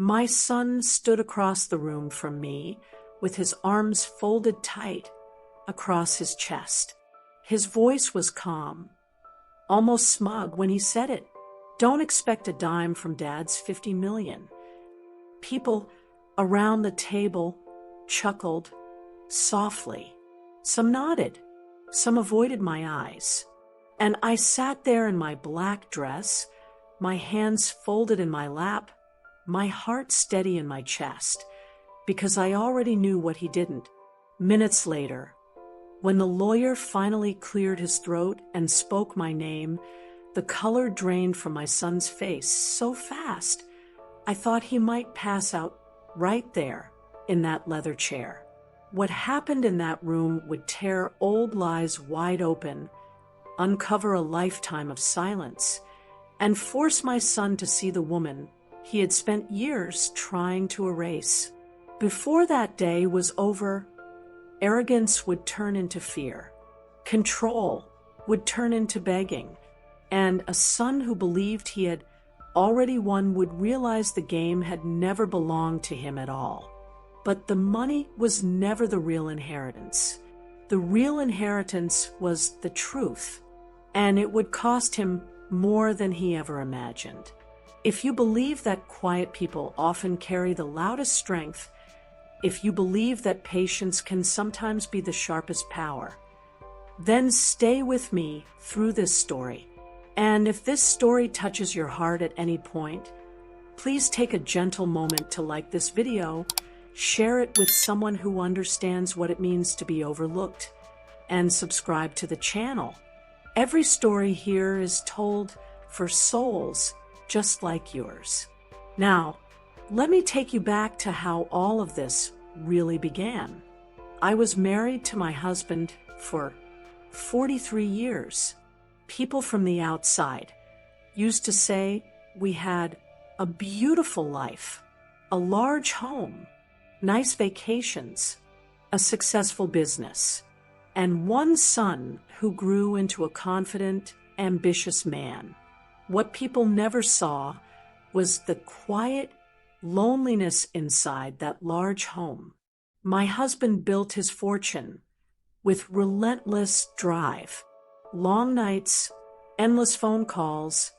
My son stood across the room from me with his arms folded tight across his chest. His voice was calm, almost smug when he said it. Don't expect a dime from Dad's 50 million. People around the table chuckled softly. Some nodded, some avoided my eyes. And I sat there in my black dress, my hands folded in my lap, my heart steady in my chest, because I already knew what he didn't. Minutes later, when the lawyer finally cleared his throat and spoke my name, the color drained from my son's face so fast, I thought he might pass out right there in that leather chair. What happened in that room would tear old lies wide open, uncover a lifetime of silence, and force my son to see the woman he had spent years trying to erase. Before that day was over, arrogance would turn into fear, control would turn into begging, and a son who believed he had already won would realize the game had never belonged to him at all. But the money was never the real inheritance. The real inheritance was the truth, and it would cost him more than he ever imagined. If you believe that quiet people often carry the loudest strength, if you believe that patience can sometimes be the sharpest power, then stay with me through this story. And if this story touches your heart at any point, please take a gentle moment to like this video, share it with someone who understands what it means to be overlooked, and subscribe to the channel. Every story here is told for souls just like yours. Now, let me take you back to how all of this really began. I was married to my husband for 43 years. People from the outside used to say we had a beautiful life, a large home, nice vacations, a successful business, and one son who grew into a confident, ambitious man. What people never saw was the quiet loneliness inside that large home. My husband built his fortune with relentless drive, long nights, endless phone calls,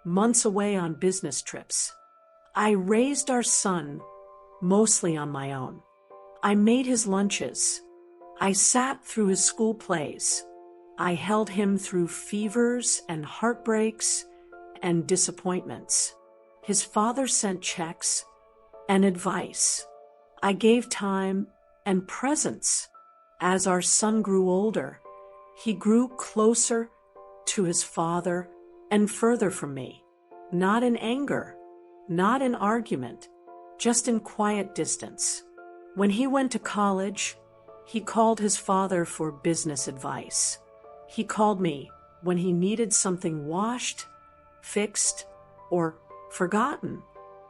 months away on business trips. I raised our son mostly on my own. I made his lunches. I sat through his school plays. I held him through fevers and heartbreaks and disappointments. His father sent checks and advice. I gave time and presence. As our son grew older, he grew closer to his father and further from me, not in anger, not in argument, just in quiet distance. When he went to college, he called his father for business advice. He called me when he needed something washed, fixed, or forgotten.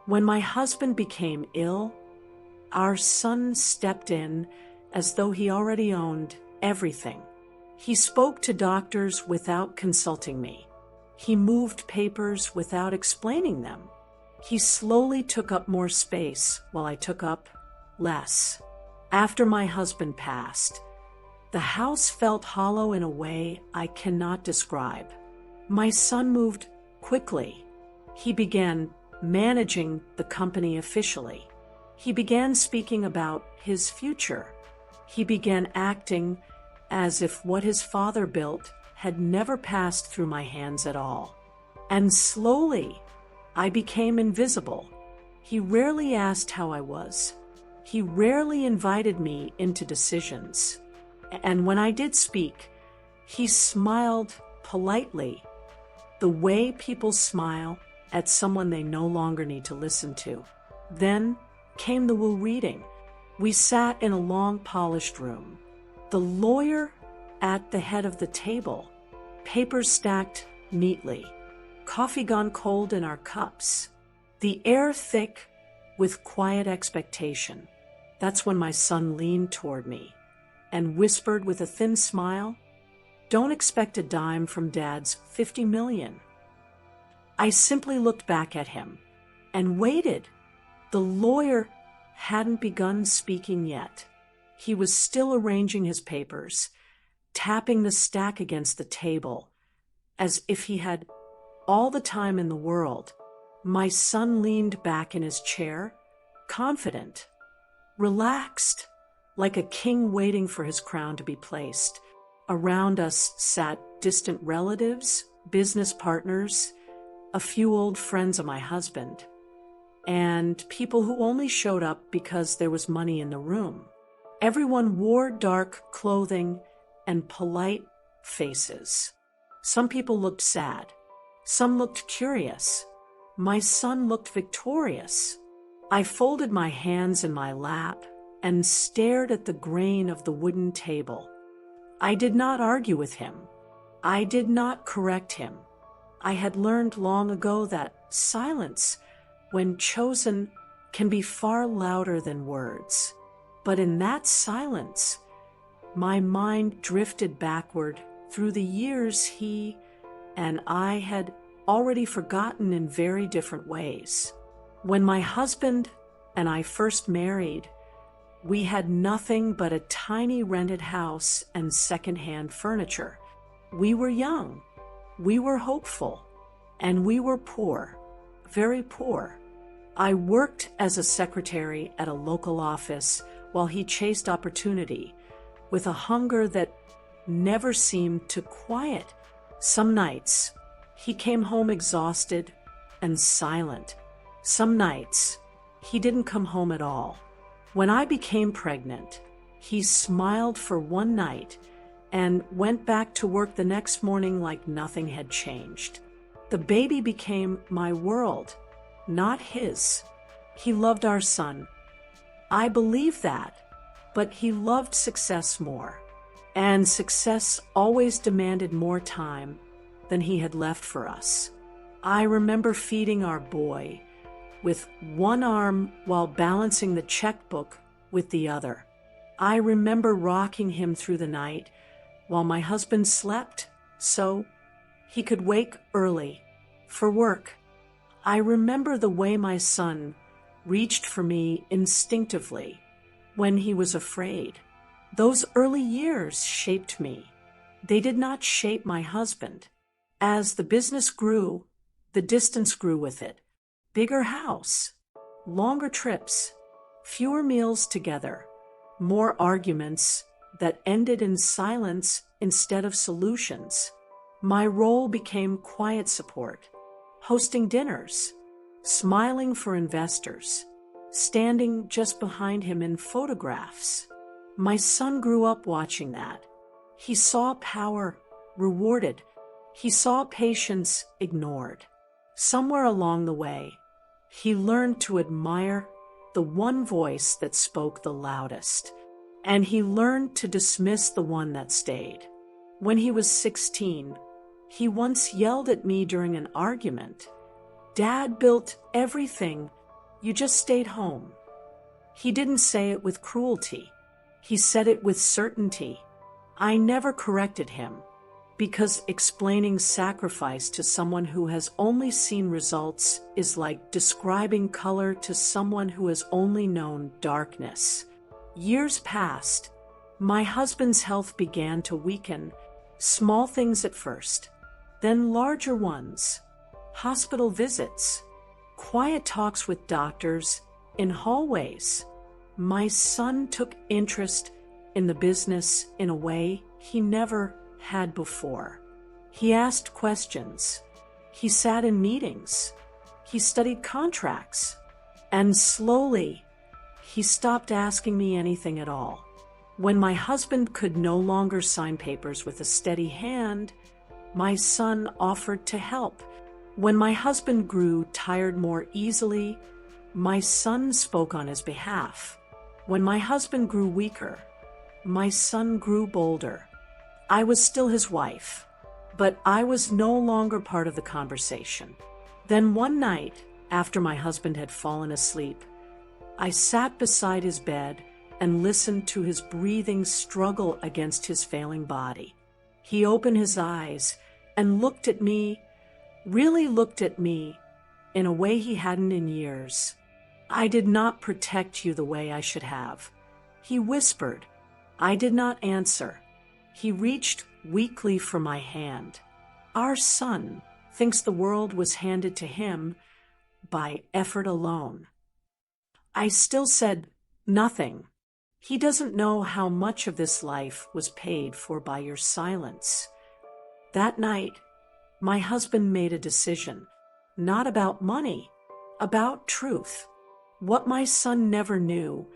When my husband became ill, our son stepped in as though he already owned everything. He spoke to doctors without consulting me. He moved papers without explaining them. He slowly took up more space while I took up less. After my husband passed, the house felt hollow in a way I cannot describe. My son moved quickly. He began managing the company officially. He began speaking about his future. He began acting as if what his father built had never passed through my hands at all. And slowly, I became invisible. He rarely asked how I was. He rarely invited me into decisions. And when I did speak, he smiled politely, the way people smile at someone they no longer need to listen to. Then came the will reading. We sat in a long, polished room. The lawyer at the head of the table, papers stacked neatly, coffee gone cold in our cups, the air thick with quiet expectation. That's when my son leaned toward me and whispered with a thin smile, "Don't expect a dime from Dad's 50 million. I simply looked back at him and waited. The lawyer hadn't begun speaking yet. He was still arranging his papers, tapping the stack against the table, as if he had all the time in the world. My son leaned back in his chair, confident, relaxed, like a king waiting for his crown to be placed. Around us sat distant relatives, business partners, a few old friends of my husband, and people who only showed up because there was money in the room. Everyone wore dark clothing and polite faces. Some people looked sad. Some looked curious. My son looked victorious. I folded my hands in my lap and stared at the grain of the wooden table. I did not argue with him. I did not correct him. I had learned long ago that silence, when chosen, can be far louder than words. But in that silence, my mind drifted backward through the years he and I had already forgotten in very different ways. When my husband and I first married, we had nothing but a tiny rented house and secondhand furniture. We were young, we were hopeful, and we were poor, very poor. I worked as a secretary at a local office while he chased opportunity with a hunger that never seemed to quiet. Some nights, he came home exhausted and silent. Some nights, he didn't come home at all. When I became pregnant, he smiled for one night and went back to work the next morning like nothing had changed. The baby became my world, not his. He loved our son. I believe that, but he loved success more. And success always demanded more time than he had left for us. I remember feeding our boy with one arm while balancing the checkbook with the other. I remember rocking him through the night while my husband slept so he could wake early for work. I remember the way my son reached for me instinctively when he was afraid. Those early years shaped me. They did not shape my husband. As the business grew, the distance grew with it. Bigger house, longer trips, fewer meals together, more arguments that ended in silence instead of solutions. My role became quiet support, hosting dinners, smiling for investors, standing just behind him in photographs. My son grew up watching that. He saw power rewarded. He saw patience ignored. Somewhere along the way, he learned to admire the one voice that spoke the loudest, and he learned to dismiss the one that stayed. When he was 16, he once yelled at me during an argument, "Dad built everything, you just stayed home." He didn't say it with cruelty. He said it with certainty. I never corrected him, because explaining sacrifice to someone who has only seen results is like describing color to someone who has only known darkness. Years passed. My husband's health began to weaken, small things at first, then larger ones, hospital visits, quiet talks with doctors in hallways. My son took interest in the business in a way he never had before. He asked questions. He sat in meetings. He studied contracts. And slowly, he stopped asking me anything at all. When my husband could no longer sign papers with a steady hand, my son offered to help. When my husband grew tired more easily, my son spoke on his behalf. When my husband grew weaker, my son grew bolder. I was still his wife, but I was no longer part of the conversation. Then one night, after my husband had fallen asleep, I sat beside his bed and listened to his breathing struggle against his failing body. He opened his eyes and looked at me, really looked at me, in a way he hadn't in years. I did not protect you the way I should have. He whispered. I did not answer. He reached weakly for my hand. Our son thinks the world was handed to him by effort alone. I still said nothing. He doesn't know how much of this life was paid for by your silence. That night, my husband made a decision, not about money, about truth. What my son never knew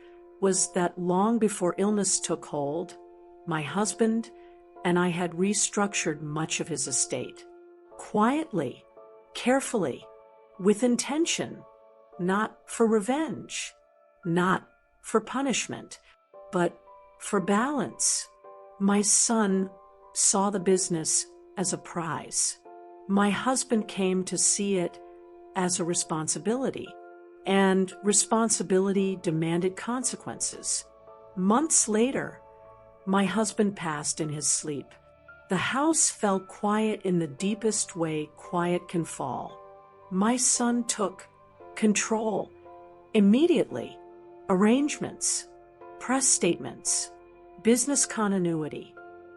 was that long before illness took hold, my husband and I had restructured much of his estate. Quietly, carefully, with intention, not for revenge, not for punishment, but for balance. My son saw the business as a prize. My husband came to see it as a responsibility, and responsibility demanded consequences. Months later, my husband passed in his sleep. The house fell quiet in the deepest way quiet can fall. My son took control immediately. Arrangements, press statements, business continuity.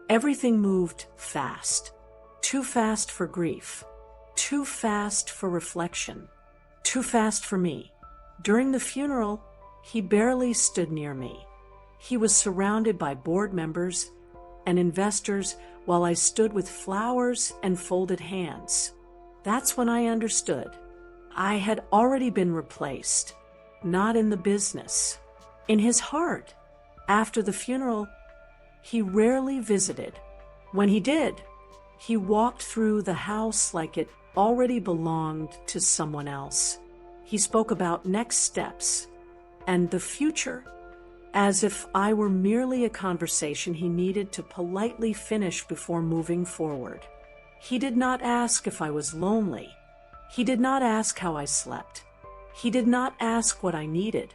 Everything moved fast. Too fast for grief. Too fast for reflection. Too fast for me. During the funeral, he barely stood near me. He was surrounded by board members and investors while I stood with flowers and folded hands. That's when I understood. I had already been replaced, not in the business, in his heart. After the funeral, he rarely visited. When he did, he walked through the house like it already belonged to someone else. He spoke about next steps and the future, as if I were merely a conversation he needed to politely finish before moving forward. He did not ask if I was lonely. He did not ask how I slept. He did not ask what I needed.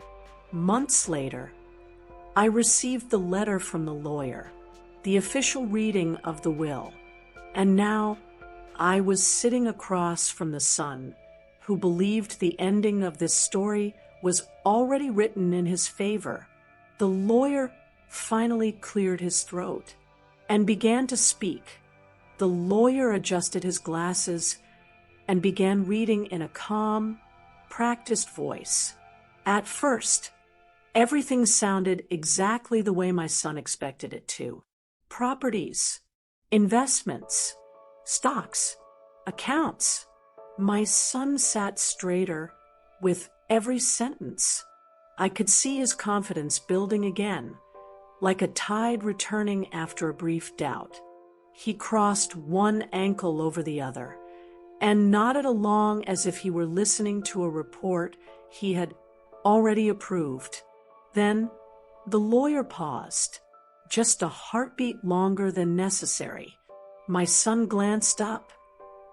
Months later, I received the letter from the lawyer, the official reading of the will, and now I was sitting across from the son who believed the ending of this story was already written in his favor. The lawyer finally cleared his throat and began to speak. The lawyer adjusted his glasses and began reading in a calm, practiced voice. At first, everything sounded exactly the way my son expected it to. Properties, investments, stocks, accounts. My son sat straighter with every sentence. I could see his confidence building again, like a tide returning after a brief doubt. He crossed one ankle over the other and nodded along as if he were listening to a report he had already approved. Then the lawyer paused, just a heartbeat longer than necessary. My son glanced up,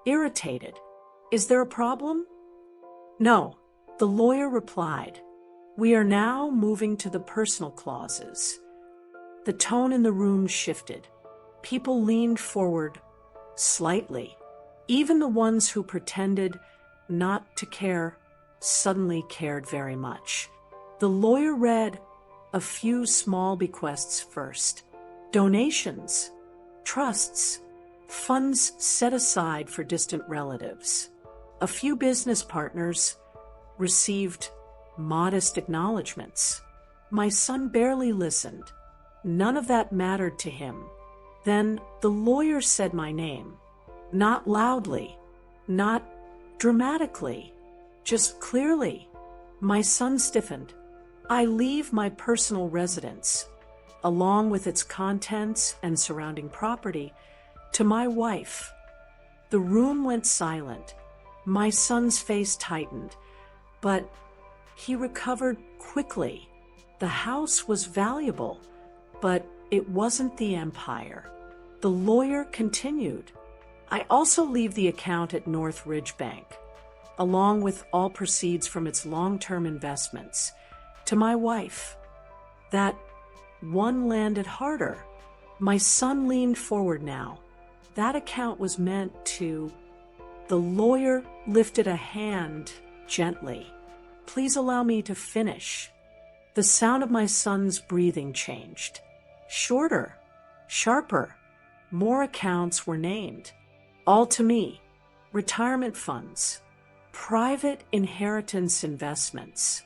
irritated. "Is there a problem?" "No," the lawyer replied. "We are now moving to the personal clauses." The tone in the room shifted. People leaned forward slightly. Even the ones who pretended not to care suddenly cared very much. The lawyer read a few small bequests first. Donations, trusts, funds set aside for distant relatives. A few business partners received modest acknowledgments. My son barely listened. None of that mattered to him. Then the lawyer said my name, not loudly, not dramatically, just clearly. My son stiffened. "I leave my personal residence, along with its contents and surrounding property, to my wife." The room went silent. My son's face tightened, but he recovered quickly. The house was valuable, but it wasn't the empire. The lawyer continued. "I also leave the account at North Ridge Bank, along with all proceeds from its long-term investments, to my wife." That one landed harder. My son leaned forward now. That account was meant to... The lawyer lifted a hand gently. Please allow me to finish." The sound of my son's breathing changed. Shorter, sharper, more accounts were named. All to me: retirement funds, private inheritance investments,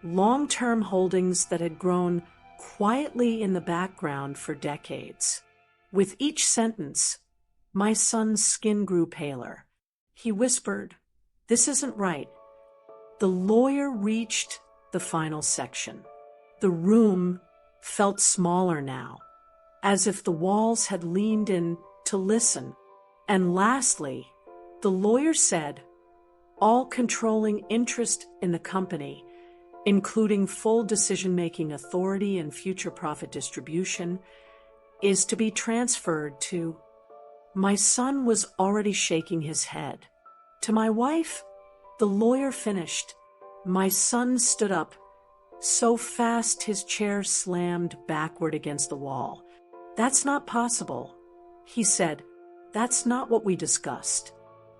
long-term holdings that had grown quietly in the background for decades. With each sentence, my son's skin grew paler. He whispered, "This isn't right." The lawyer reached the final section. The room felt smaller now, as if the walls had leaned in to listen. And lastly, the lawyer said, "All controlling interest in the company, including full decision-making authority and future profit distribution, is to be transferred to—" My son was already shaking his head. "To my wife," the lawyer finished. My son stood up, so fast his chair slammed backward against the wall. "That's not possible," he said. "That's not what we discussed.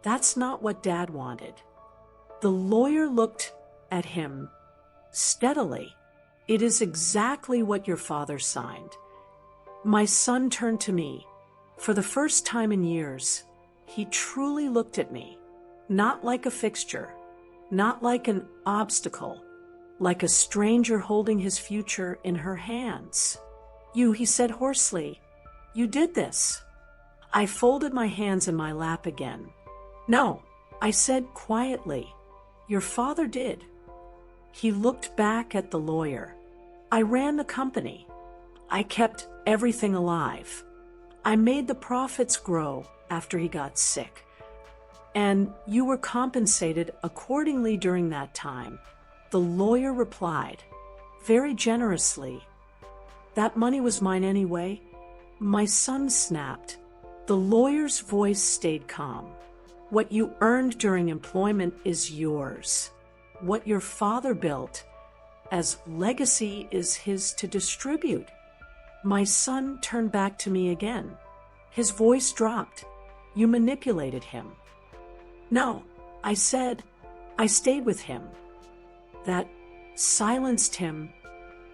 That's not what Dad wanted." The lawyer looked at him steadily. "It is exactly what your father signed." My son turned to me. For the first time in years, he truly looked at me, not like a fixture, not like an obstacle, like a stranger holding his future in her hands. "You," he said hoarsely, "you did this." I folded my hands in my lap again. "No," I said quietly, "your father did." He looked back at the lawyer. "I ran the company. I kept everything alive. I made the profits grow after he got sick. And you were compensated accordingly during that time." The lawyer replied, very generously, "That money was mine anyway." My son snapped. The lawyer's voice stayed calm. "What you earned during employment is yours. What your father built as legacy is his to distribute." My son turned back to me again. His voice dropped. "You manipulated him." "No," I said. "I stayed with him." That silenced him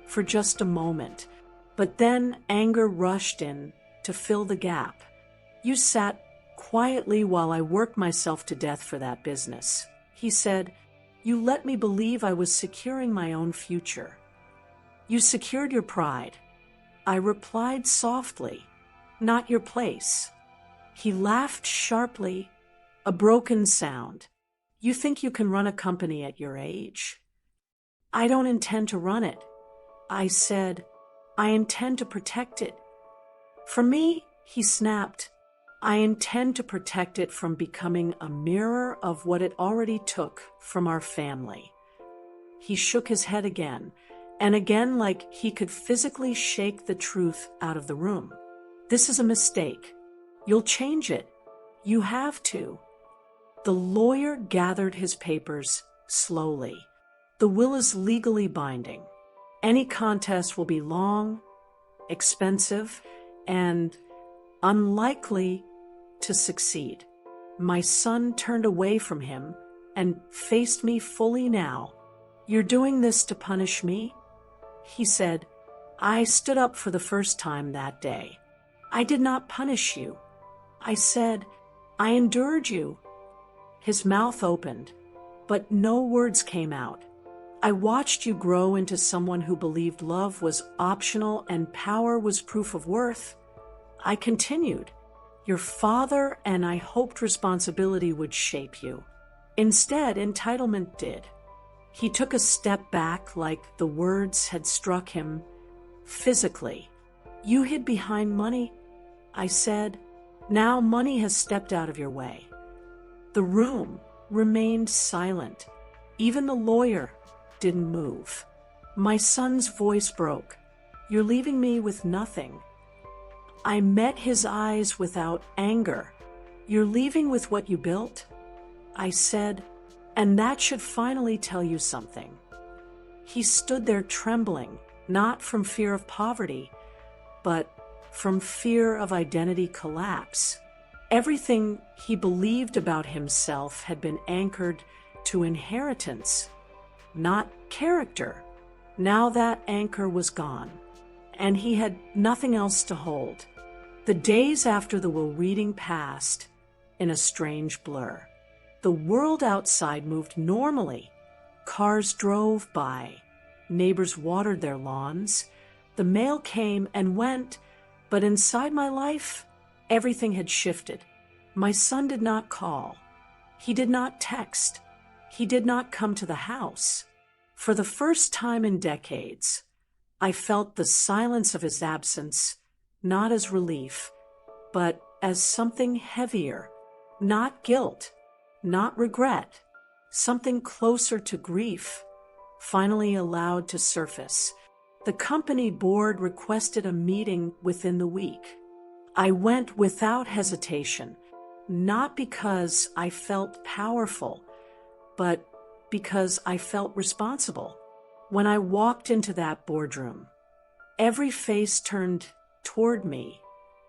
for just a moment, but then anger rushed in to fill the gap. "You sat quietly while I worked myself to death for that business," he said. "You let me believe I was securing my own future. You secured your pride." I replied softly, "Not your place." He laughed sharply, a broken sound. "You think you can run a company at your age?" "I don't intend to run it," I said. "I intend to protect it." "For me," he snapped, "I intend to protect it from becoming a mirror of what it already took from our family." He shook his head again, and again, like he could physically shake the truth out of the room. "This is a mistake. You'll change it. You have to." The lawyer gathered his papers slowly. "The will is legally binding. Any contest will be long, expensive, and unlikely to succeed." My son turned away from him and faced me fully now. "You're doing this to punish me?" he said. I stood up for the first time that day. "I did not punish you," I said. "I endured you." His mouth opened, but no words came out. "I watched you grow into someone who believed love was optional and power was proof of worth." I continued, "Your father and I hoped responsibility would shape you. Instead, entitlement did." He took a step back, like the words had struck him physically. "You hid behind money," I said. "Now money has stepped out of your way." The room remained silent. Even the lawyer didn't move. My son's voice broke. "You're leaving me with nothing." I met his eyes without anger. "You're leaving with what you built," I said, "and that should finally tell you something." He stood there trembling, not from fear of poverty, but from fear of identity collapse. Everything he believed about himself had been anchored to inheritance. not character. Now that anchor was gone, and he had nothing else to hold. The days after the will reading passed in a strange blur. The world outside moved normally. Cars drove by. Neighbors watered their lawns. The mail came and went, but inside my life, everything had shifted. My son did not call. He did not text. He did not come to the house. For the first time in decades, I felt the silence of his absence, not as relief, but as something heavier, not guilt, not regret, something closer to grief, finally allowed to surface. The company board requested a meeting within the week. I went without hesitation, not because I felt powerful, but because I felt responsible. When I walked into that boardroom, every face turned toward me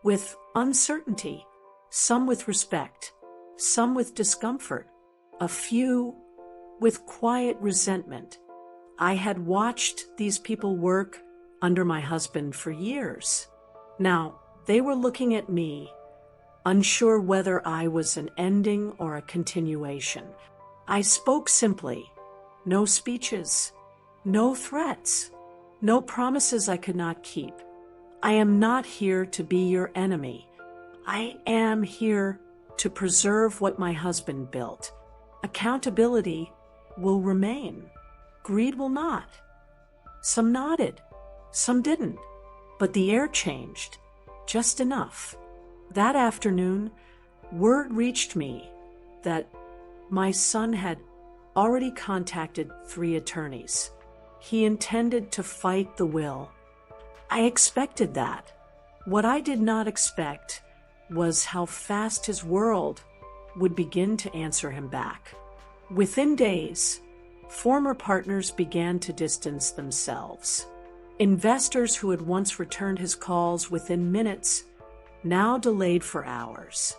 with uncertainty, some with respect, some with discomfort, a few with quiet resentment. I had watched these people work under my husband for years. Now, they were looking at me, unsure whether I was an ending or a continuation. I spoke simply, no speeches, no threats, no promises I could not keep. I am not here to be your enemy. I am here to preserve what my husband built. Accountability will remain. Greed will not. Some nodded, some didn't, but the air changed, just enough. That afternoon, word reached me that my son had already contacted 3 attorneys. He intended to fight the will. I expected that. What I did not expect was how fast his world would begin to answer him back. Within days, former partners began to distance themselves. Investors who had once returned his calls within minutes now delayed for hours,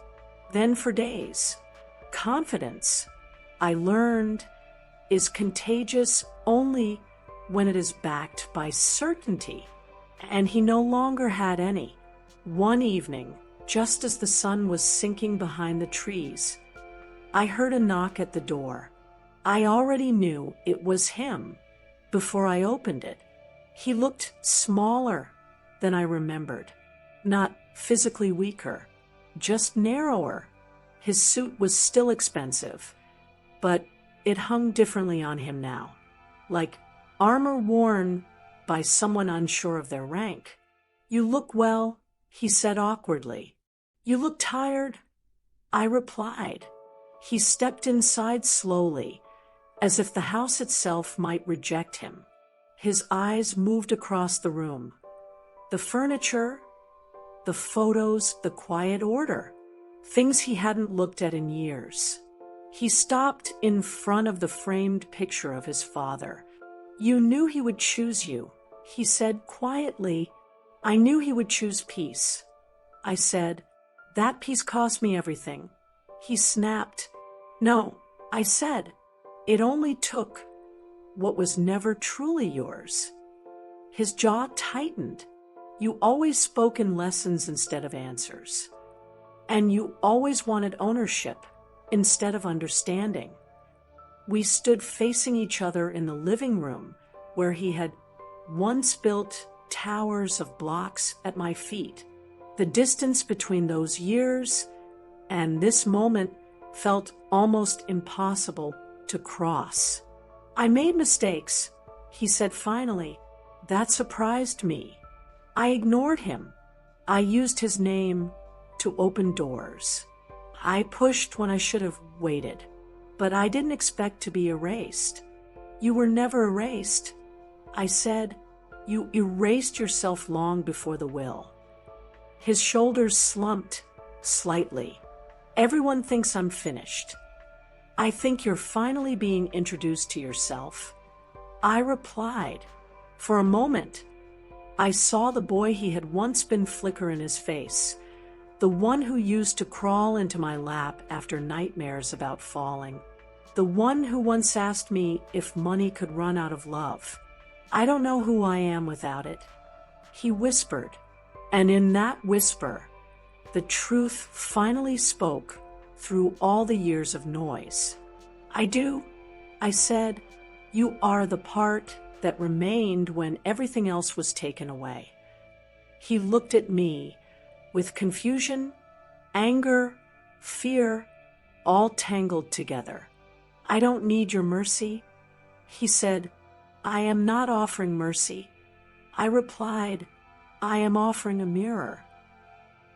then for days. Confidence, I learned, is contagious only when it is backed by certainty, and he no longer had any. One evening, just as the sun was sinking behind the trees, I heard a knock at the door. I already knew it was him before I opened it. He looked smaller than I remembered, not physically weaker, just narrower. His suit was still expensive, but it hung differently on him now, like armor worn by someone unsure of their rank. "You look well," he said awkwardly. "You look tired," I replied. He stepped inside slowly, as if the house itself might reject him. His eyes moved across the room. The furniture, the photos, the quiet order, things he hadn't looked at in years. He stopped in front of the framed picture of his father. "You knew he would choose you," he said quietly. "I knew he would choose peace." I said, "That peace cost me everything." He snapped. "No," I said, "it only took what was never truly yours." His jaw tightened. "You always spoke in lessons instead of answers. And you always wanted ownership instead of understanding." We stood facing each other in the living room where he had once built towers of blocks at my feet. The distance between those years and this moment felt almost impossible to cross. "I made mistakes," he said finally. That surprised me. I ignored him. I used his name to open doors. I pushed when I should have waited, but I didn't expect to be erased. "You were never erased," I said. "You erased yourself long before the will." His shoulders slumped slightly. "Everyone thinks I'm finished. I think you're finally being introduced to yourself," I replied. For a moment, I saw the boy he had once been flicker in his face, the one who used to crawl into my lap after nightmares about falling. the one who once asked me if money could run out of love. I don't know who I am without it, he whispered, and in that whisper, the truth finally spoke through all the years of noise. I do, I said. You are the part that remained when everything else was taken away. He looked at me with confusion, anger, fear, all tangled together. I don't need your mercy, he said. I am not offering mercy. I replied, I am offering a mirror.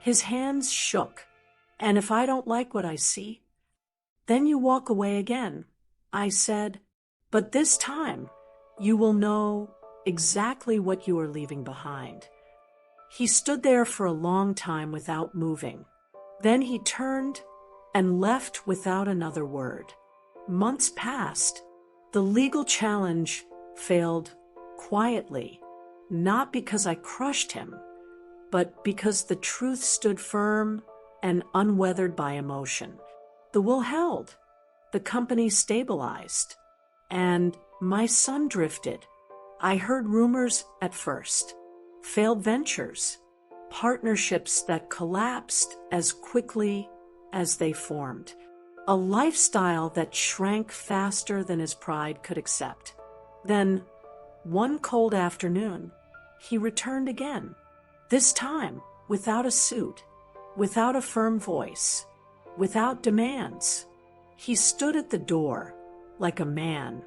His hands shook. And if I don't like what I see, then you walk away again, I said. But this time, you will know exactly what you are leaving behind. He stood there for a long time without moving. Then he turned and left without another word. Months passed. The legal challenge failed quietly, not because I crushed him, but because the truth stood firm and unweathered by emotion. The will held, the company stabilized, and my son drifted. I heard rumors at first, failed ventures, partnerships that collapsed as quickly as they formed, a lifestyle that shrank faster than his pride could accept. Then, one cold afternoon, he returned again, this time without a suit, without a firm voice, without demands. He stood at the door like a man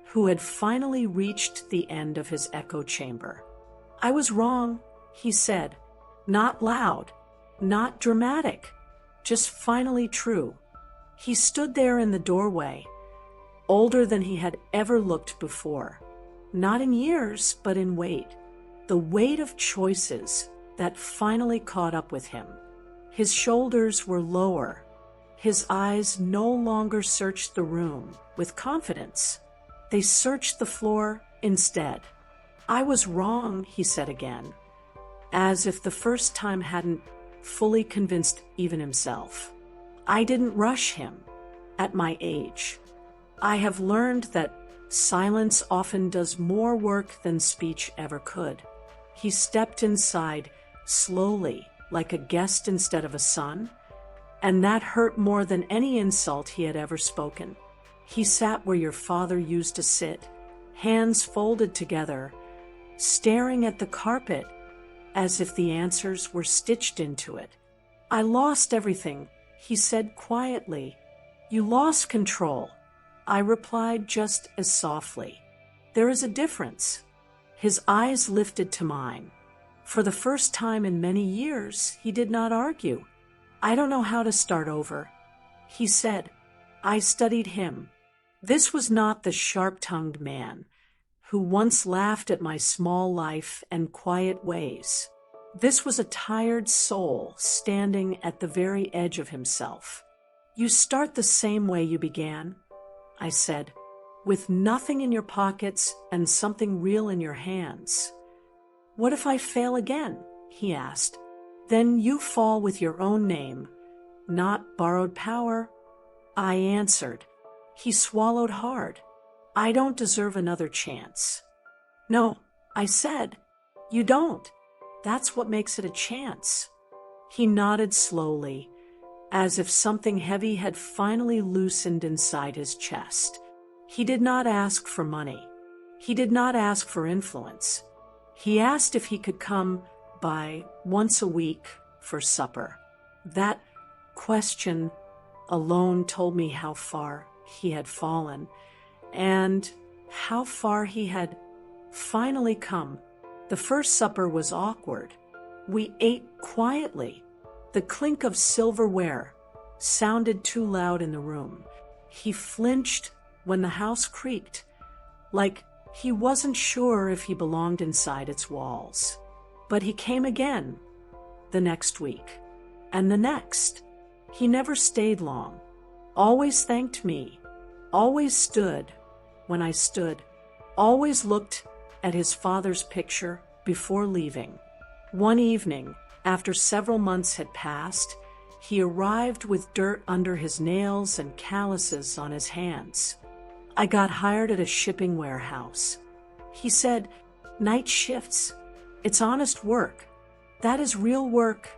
who had finally reached the end of his echo chamber. I was wrong, he said, not loud, not dramatic, just finally true. He stood there in the doorway, older than he had ever looked before, not in years, but in weight, the weight of choices that finally caught up with him. His shoulders were lower. His eyes no longer searched the room with confidence. They searched the floor instead. I was wrong, he said again, as if the first time hadn't fully convinced even himself. I didn't rush him at my age. I have learned that silence often does more work than speech ever could. He stepped inside slowly, like a guest instead of a son, and that hurt more than any insult he had ever spoken. He sat where your father used to sit, hands folded together, staring at the carpet as if the answers were stitched into it. I lost everything, he said quietly. You lost control, I replied just as softly. There is a difference. His eyes lifted to mine. For the first time in many years, he did not argue. I don't know how to start over, he said. I studied him. This was not the sharp-tongued man who once laughed at my small life and quiet ways. This was a tired soul standing at the very edge of himself. You start the same way you began, I said, with nothing in your pockets and something real in your hands. What if I fail again? He asked. Then you fall with your own name, not borrowed power, I answered. He swallowed hard. I don't deserve another chance. No, I said, you don't. That's what makes it a chance. He nodded slowly, as if something heavy had finally loosened inside his chest. He did not ask for money. He did not ask for influence. He asked if he could come by once a week for supper. That question alone told me how far he had fallen and how far he had finally come. The first supper was awkward. We ate quietly. The clink of silverware sounded too loud in the room. He flinched when the house creaked, like he wasn't sure if he belonged inside its walls. But he came again, the next week, and the next. He never stayed long, always thanked me, always stood when I stood, always looked at his father's picture before leaving. One evening, after several months had passed, He arrived with dirt under his nails and calluses on his hands. I got hired at a shipping warehouse. He said, "Night shifts. It's honest work. That is real work."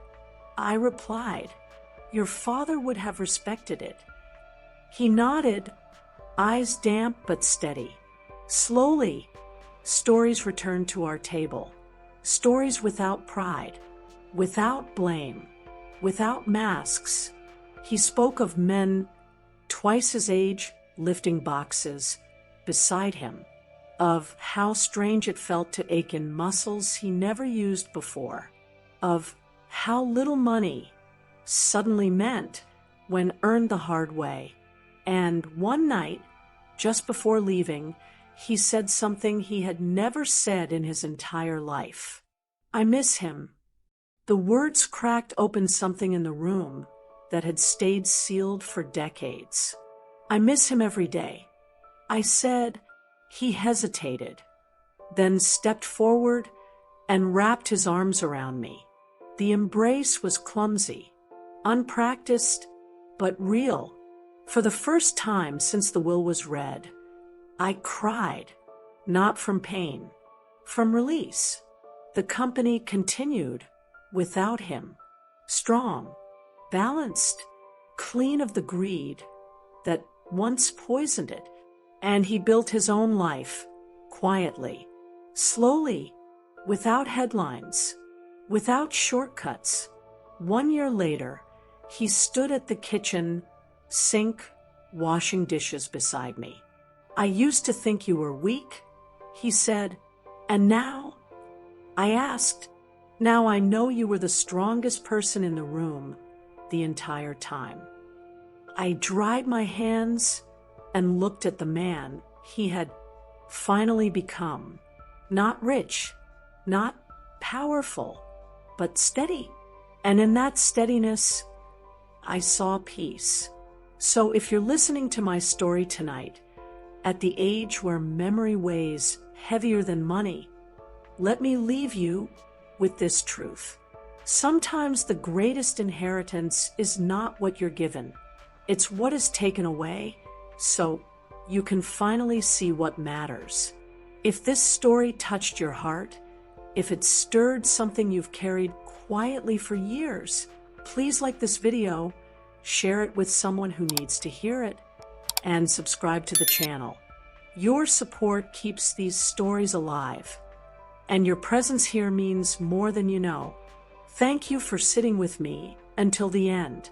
I replied, "Your father would have respected it." He nodded, eyes damp but steady. Slowly, stories returned to our table. Stories without pride, without blame, without masks. He spoke of men twice his age lifting boxes beside him, of how strange it felt to ache in muscles he never used before, of how little money suddenly meant when earned the hard way. And one night, just before leaving, he said something he had never said in his entire life. "I miss him." The words cracked open something in the room that had stayed sealed for decades. "I miss him every day," I said. He hesitated, then stepped forward and wrapped his arms around me. The embrace was clumsy, unpracticed, but real. For the first time since the will was read, I cried, not from pain, from release. The company continued without him, strong, balanced, clean of the greed that once poisoned it, and he built his own life, quietly, slowly, without headlines, without shortcuts. 1 year later, he stood at the kitchen sink, washing dishes beside me. "I used to think you were weak," he said, "and now?" I asked, "Now I know you were the strongest person in the room the entire time." I dried my hands and looked at the man he had finally become. Not rich, not powerful, but steady. And in that steadiness, I saw peace. So if you're listening to my story tonight, at the age where memory weighs heavier than money, let me leave you with this truth. Sometimes the greatest inheritance is not what you're given. It's what is taken away, so you can finally see what matters. If this story touched your heart, if it stirred something you've carried quietly for years, please like this video, share it with someone who needs to hear it, and subscribe to the channel. Your support keeps these stories alive, and your presence here means more than you know. Thank you for sitting with me until the end.